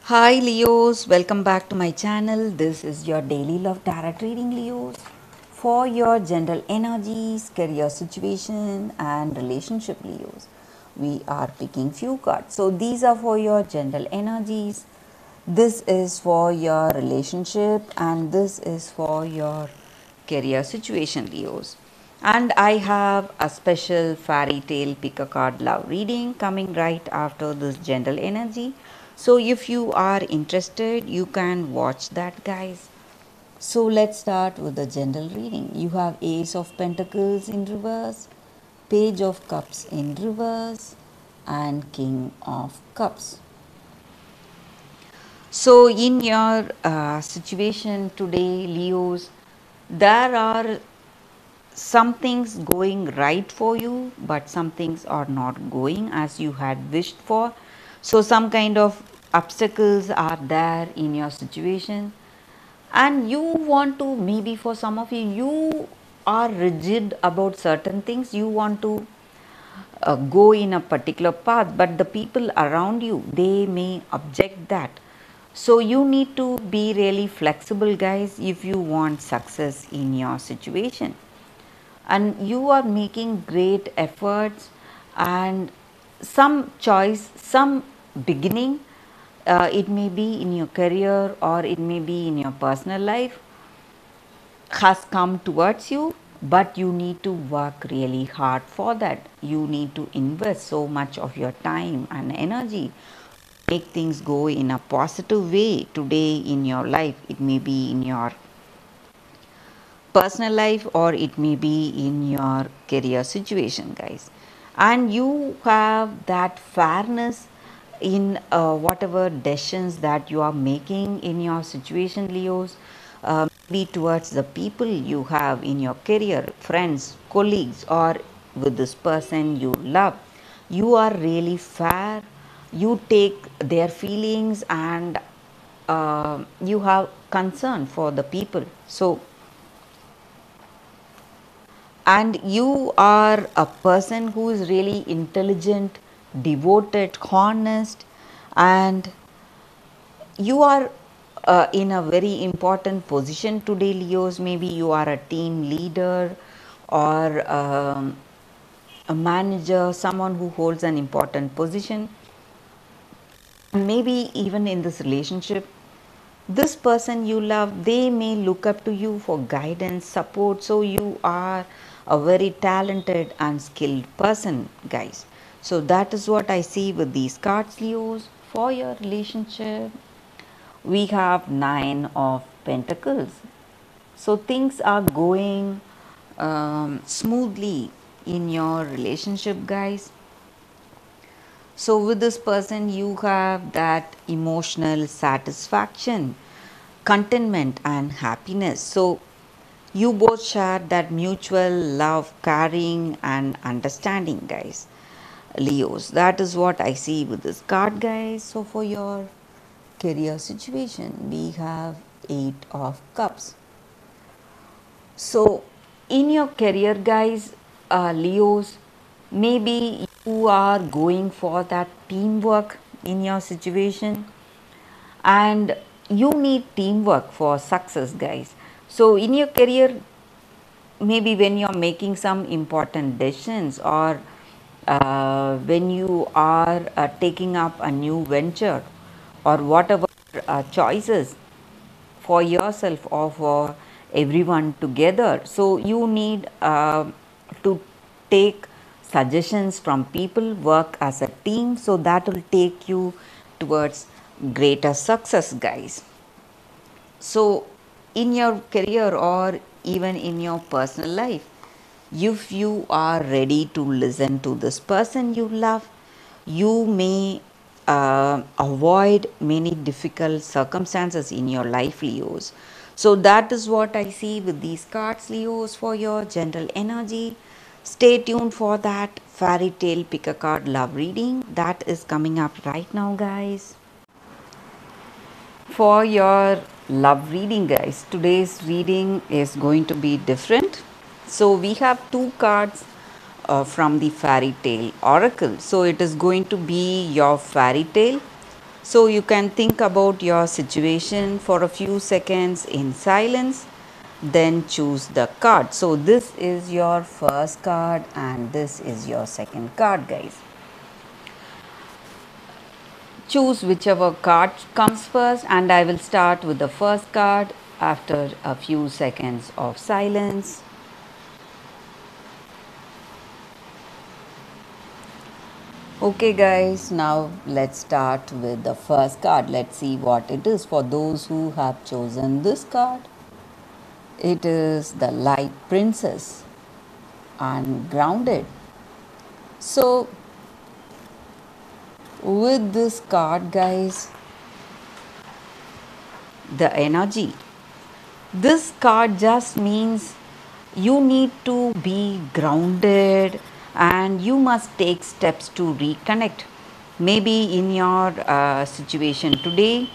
Hi Leos, welcome back to my channel. This is your daily love tarot reading, Leos, for your general energies, career situation and relationship, Leos. We are picking few cards. So these are for your general energies. This is for your relationship and this is for your career situation, Leos. And I have a special fairy tale pick a card love reading coming right after this general energy. So if you are interested, you can watch that, guys. So let's start with the general reading. You have Ace of Pentacles in reverse, Page of Cups in reverse, and King of Cups. So, in your situation today, Leos, there are some things going right for you, but some things are not going as you had wished for. So, some kind of obstacles are there in your situation, and you want to, maybe for some of you, you are rigid about certain things, you want to go in a particular path, but the people around you, they may object that. So you need to be really flexible, guys, if you want success in your situation. And you are making great efforts and some choice, some beginning, it may be in your career or it may be in your personal life, has come towards you, but you need to work really hard for that. You need to invest so much of your time and energy, make things go in a positive way today in your life. It may be in your personal life or it may be in your career situation, guys. And you have that fairness in whatever decisions that you are making in your situation, Leos. Be towards the people you have in your career, friends, colleagues, or with this person you love. You are really fair. You take their feelings and you have concern for the people. So and you are a person who is really intelligent, devoted, honest, and you are in a very important position today, Leos. Maybe you are a team leader or a manager, someone who holds an important position. Maybe even in this relationship, this person you love, they may look up to you for guidance, support. So you are a very talented and skilled person, guys. So that is what I see with these cards, Leos. For your relationship, we have Nine of Pentacles. So things are going smoothly in your relationship, guys. So with this person, you have that emotional satisfaction, contentment, and happiness. So you both share that mutual love, caring, and understanding, guys. Leos, that is what I see with this card, guys. So for your career situation, we have Eight of Cups. So, in your career, guys, Leos, maybe you are going for that teamwork in your situation, and you need teamwork for success, guys. So, in your career, maybe when you're making some important decisions or when you are taking up a new venture or whatever choices for yourself or for everyone together. So you need to take suggestions from people, work as a team, so that will take you towards greater success, guys. So in your career or even in your personal life, if you are ready to listen to this person you love, you may avoid many difficult circumstances in your life, Leos. So that is what I see with these cards, Leos, for your general energy. Stay tuned for that fairy tale pick a card love reading that is coming up right now, guys. For your love reading, guys, today's reading is going to be different. So we have two cards from the fairy tale oracle. So it is going to be your fairy tale. So you can think about your situation for a few seconds in silence, then choose the card. So this is your first card and this is your second card, guys. Choose whichever card comes first, and I will start with the first card after a few seconds of silence. Okay guys, now let's start with the first card. Let's see what it is for those who have chosen this card. It is the Light Princess and Grounded. So with this card guys, the energy, this card just means you need to be grounded and you must take steps to reconnect. Maybe in your situation today,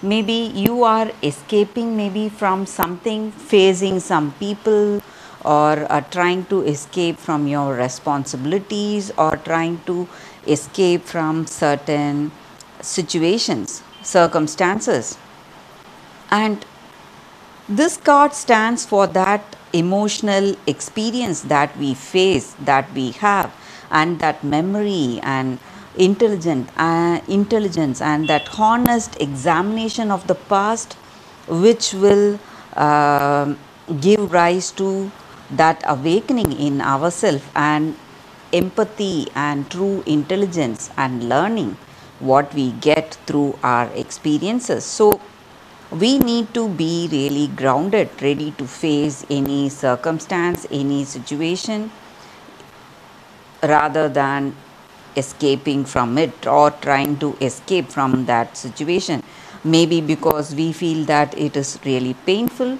maybe you are escaping maybe from something, facing some people, or trying to escape from your responsibilities, or trying to escape from certain situations, circumstances. And this card stands for that emotional experience that we face, that we have, and that memory and intelligence and that honest examination of the past, which will give rise to that awakening in ourselves and empathy and true intelligence and learning what we get through our experiences. So we need to be really grounded, ready to face any circumstance, any situation, rather than escaping from it or trying to escape from that situation. Maybe because we feel that it is really painful.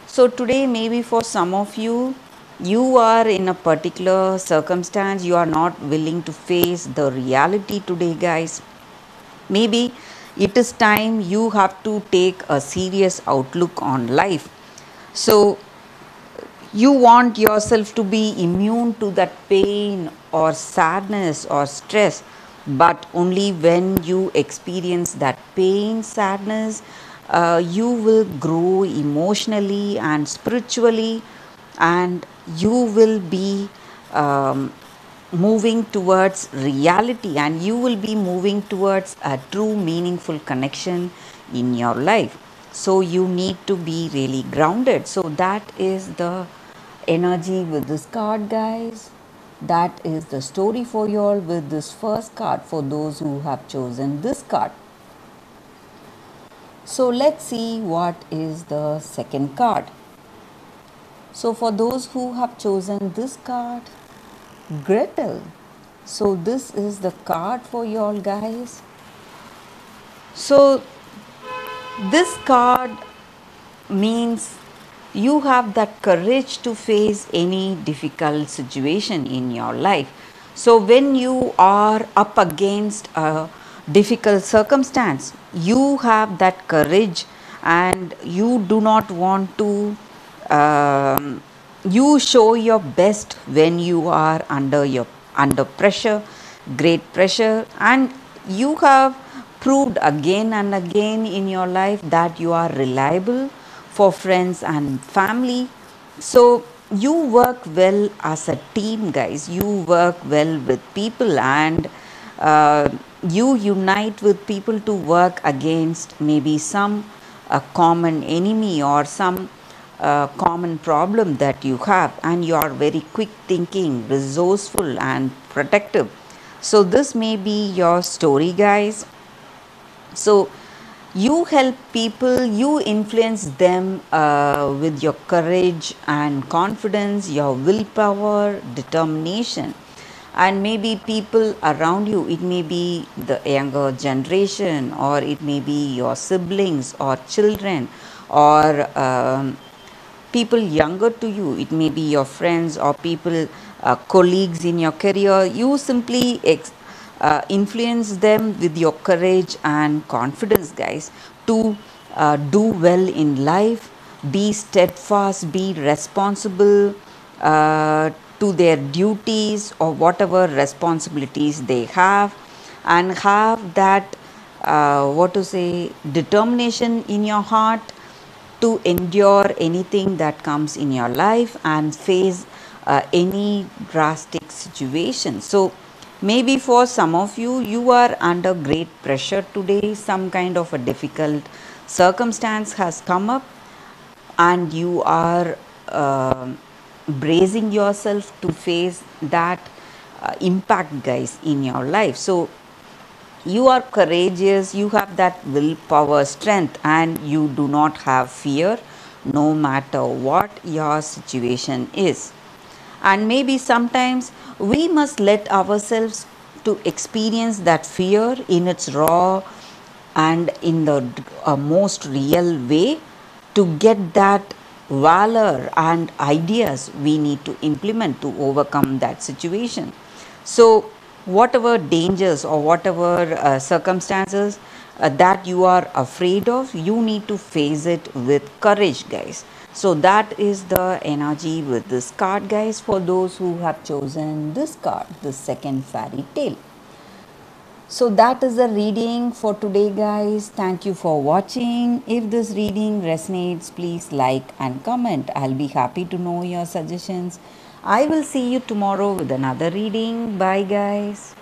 So, today, maybe for some of you, you are in a particular circumstance, you are not willing to face the reality today, guys. Maybe it is time you have to take a serious outlook on life. So, you want yourself to be immune to that pain or sadness or stress, but only when you experience that pain, sadness, you will grow emotionally and spiritually, and you will be moving towards reality, and you will be moving towards a true meaningful connection in your life. So you need to be really grounded. So that is the energy with this card, guys. That is the story for you all with this first card for those who have chosen this card. So let's see what is the second card. So for those who have chosen this card, Gretel. So this is the card for you all, guys. So this card means you have that courage to face any difficult situation in your life. So when you are up against a difficult circumstance, you have that courage and you do not want to you show your best when you are under pressure, great pressure, and you have proved again and again in your life that you are reliable for friends and family. So you work well as a team, guys. You work well with people, and you unite with people to work against maybe some common enemy or some common problem that you have, and you are very quick thinking, resourceful, and protective. So this may be your story, guys. So you help people, you influence them with your courage and confidence, your willpower, determination. And maybe people around you, it may be the younger generation, or it may be your siblings or children, or people younger to you, it may be your friends or people, colleagues in your career. You simply influence them with your courage and confidence, guys, to do well in life, be steadfast, be responsible to their duties or whatever responsibilities they have, and have that what to say, determination in your heart to endure anything that comes in your life and face any drastic situation. So maybe for some of you, you are under great pressure today, some kind of a difficult circumstance has come up, and you are bracing yourself to face that impact, guys, in your life. So you are courageous, you have that willpower strength, and you do not have fear no matter what your situation is. And maybe sometimes we must let ourselves to experience that fear in its raw and in the most real way to get that valor and ideas we need to implement to overcome that situation. So whatever dangers or whatever circumstances that you are afraid of, you need to face it with courage, guys. So that is the energy with this card, guys, for those who have chosen this card, the second fairy tale. So that is the reading for today, guys. Thank you for watching. If this reading resonates, please like and comment. I'll be happy to know your suggestions. I will see you tomorrow with another reading. Bye, guys.